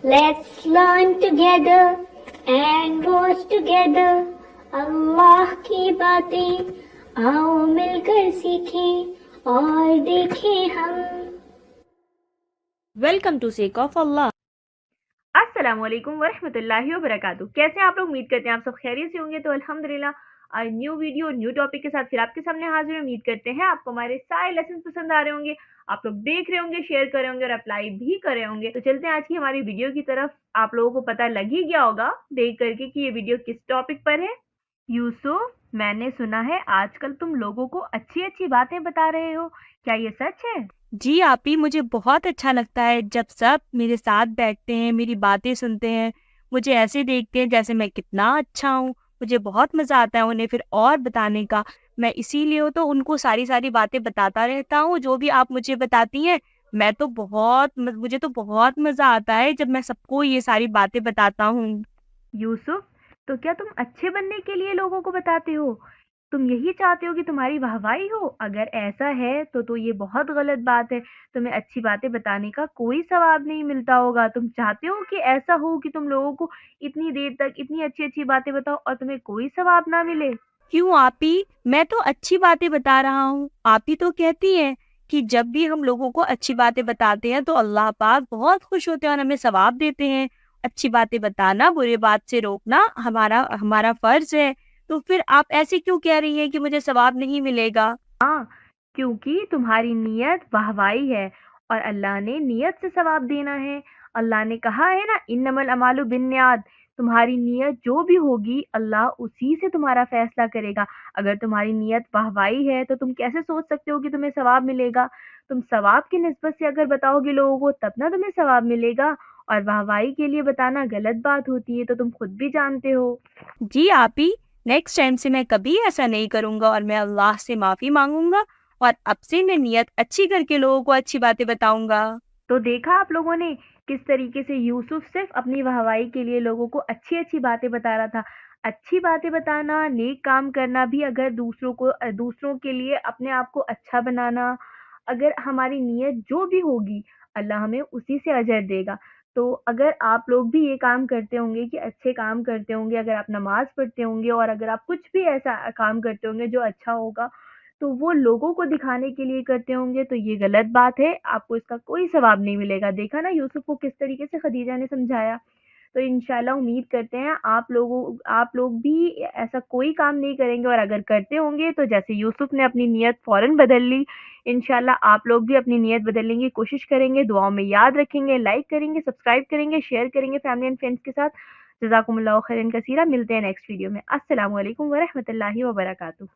Let's learn together and watch together अल्लाह की बातें आओ मिलकर सीखें और देखें हम। वेलकम टू सेक ऑफ अल्लाह। अस्सलाम वालेकुम वरहमतुल्लाहि वबरकातुहू। कैसे हैं आप लोग? उम्मीद करते हैं आप सब खैरियत से होंगे। तो अल्हम्दुलिल्लाह आज न्यू वीडियो न्यू टॉपिक के साथ फिर आपके सामने हाजिर हैं। उम्मीद करते हैं आपको हमारे सारे लेसन पसंद आ रहे होंगे, आप लोग देख रहे होंगे, शेयर कर रहे होंगे और अप्लाई भी कर रहे होंगे। तो चलते हैं आज की हमारी वीडियो की तरफ। आप लोगों को पता लग ही गया होगा देख करके कि ये वीडियो किस टॉपिक पर है। यूसुफ, मैंने सुना है आजकल तुम लोगों को अच्छी अच्छी बातें बता रहे हो, क्या ये सच है? जी आपी, मुझे बहुत अच्छा लगता है जब सब मेरे साथ बैठते हैं, मेरी बातें सुनते हैं, मुझे ऐसे देखते हैं जैसे मैं कितना अच्छा हूँ। मुझे बहुत मज़ा आता है उन्हें फिर और बताने का। मैं इसीलिए तो उनको सारी सारी बातें बताता रहता हूँ जो भी आप मुझे बताती हैं। मुझे तो बहुत मज़ा आता है जब मैं सबको ये सारी बातें बताता हूँ। यूसुफ, तो क्या तुम अच्छे बनने के लिए लोगों को बताते हो? तुम यही चाहते हो कि तुम्हारी वाहवाही हो? अगर ऐसा है तो ये बहुत गलत बात है। तुम्हें अच्छी बातें बताने का कोई सवाब नहीं मिलता होगा। तुम चाहते हो कि ऐसा हो कि तुम लोगों को इतनी देर तक इतनी अच्छी अच्छी बातें बताओ और तुम्हें कोई सवाब ना मिले। क्यों आपी, मैं तो अच्छी बातें बता रहा हूँ। आप ही तो कहती हैं कि जब भी हम लोगों को अच्छी बातें बताते हैं तो अल्लाह पाक बहुत खुश होते हैं और हमें सवाब देते हैं। अच्छी बातें बताना, बुरी बात से रोकना हमारा हमारा फर्ज है। तो फिर आप ऐसे क्यों कह रही हैं कि मुझे सवाब नहीं मिलेगा? हाँ, क्योंकि तुम्हारी नीयत वाहवाही है और अल्लाह ने नीयत से सवाब देना है। अल्लाह ने कहा है ना, इन्नमल अमालु बिन्नियात। तुम्हारी नीयत जो भी होगी अल्लाह उसी से तुम्हारा फैसला करेगा। अगर तुम्हारी नीयत वाहवाही है तो तुम कैसे सोच सकते हो कि तुम्हें सवाब मिलेगा? तुम सवाब की निस्बत से अगर बताओगे लोगों को तब ना तुम्हें सवाब मिलेगा, और वाहवाही के लिए बताना गलत बात होती है, तो तुम खुद भी जानते हो। जी आपी, नेक्स्ट टाइम से मैं कभी ऐसा नहीं करूँगा और मैं अल्लाह से माफ़ी मांगूंगा और अब से मैं नियत अच्छी करके लोगों को अच्छी बातें बताऊंगा। तो देखा आप लोगों ने किस तरीके से यूसुफ सिर्फ अपनी वाहवाही के लिए लोगों को अच्छी अच्छी बातें बता रहा था। अच्छी बातें बताना, नेक काम करना भी, अगर दूसरों के लिए अपने आप को अच्छा बनाना, अगर हमारी नीयत जो भी होगी अल्लाह हमें उसी से अजर देगा। तो अगर आप लोग भी ये काम करते होंगे कि अच्छे काम करते होंगे, अगर आप नमाज पढ़ते होंगे और अगर आप कुछ भी ऐसा काम करते होंगे जो अच्छा होगा, तो वो लोगों को दिखाने के लिए करते होंगे, तो ये गलत बात है। आपको इसका कोई सवाब नहीं मिलेगा। देखा ना यूसुफ को किस तरीके से खदीजा ने समझाया। तो इंशाल्लाह उम्मीद करते हैं आप लोग भी ऐसा कोई काम नहीं करेंगे, और अगर करते होंगे तो जैसे यूसुफ ने अपनी नीयत फौरन बदल ली, इंशाल्लाह आप लोग भी अपनी नीयत बदलने की कोशिश करेंगे। दुआओं में याद रखेंगे, लाइक करेंगे, सब्सक्राइब करेंगे, शेयर करेंगे फैमिली एंड फ्रेंड्स के साथ। जज़ाकुमुल्लाहु खैरन कसीरा। मिलते हैं नेक्स्ट वीडियो में। अस्सलामु अलैकुम वरहमतुल्लाहि वबरकातुहू।